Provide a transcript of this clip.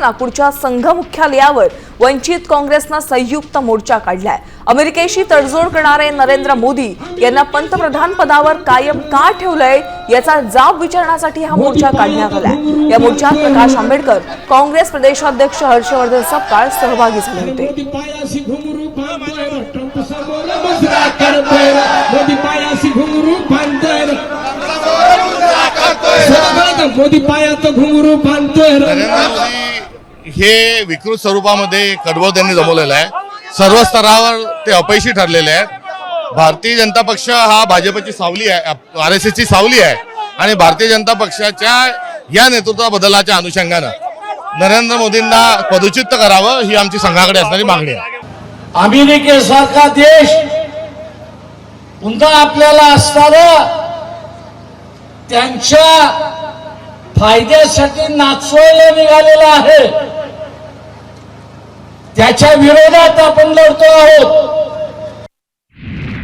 नागपूरच्या संघ मुख्यालयावर वंचित काँग्रेसनं संयुक्त मोर्चा काढलाय। अमेरिकेशी तडजोड करणारे नरेंद्र मोदी यांना पंतप्रधान पदावर कायम का ठेवलंय याचा जाब विचारण्यासाठी हा मोर्चा काढण्यात आलाय। या मोर्चात प्रकाश आंबेडकर, काँग्रेस प्रदेशाध्यक्ष हर्षवर्धन सपकाळ सहभागी झाले होते। मोदी पायात घुंगरू बांधतोय। हे विकृत स्वरूपामध्ये कडवं त्यांनी जमवलेलं आहे। सर्व स्तरावर ते अपयशी ठरलेले आहेत। भारतीय जनता पक्ष हा भाजपची सावली आहे, RSSची सावली आहे आणि भारतीय जनता पक्षाच्या या नेतृत्व बदलाच्या अनुषंगाने नरेंद्र मोदींना पदच्युत करावं ही आमची संघाकडे असणारी मागणी आहे। अमेरिकेसारखा देश पुन्हा आपल्याला असताना त्यांच्या फायद्यासाठी नाचवायला निघालेला आहे, त्याच्या विरोधात आपण लढतो आहोत।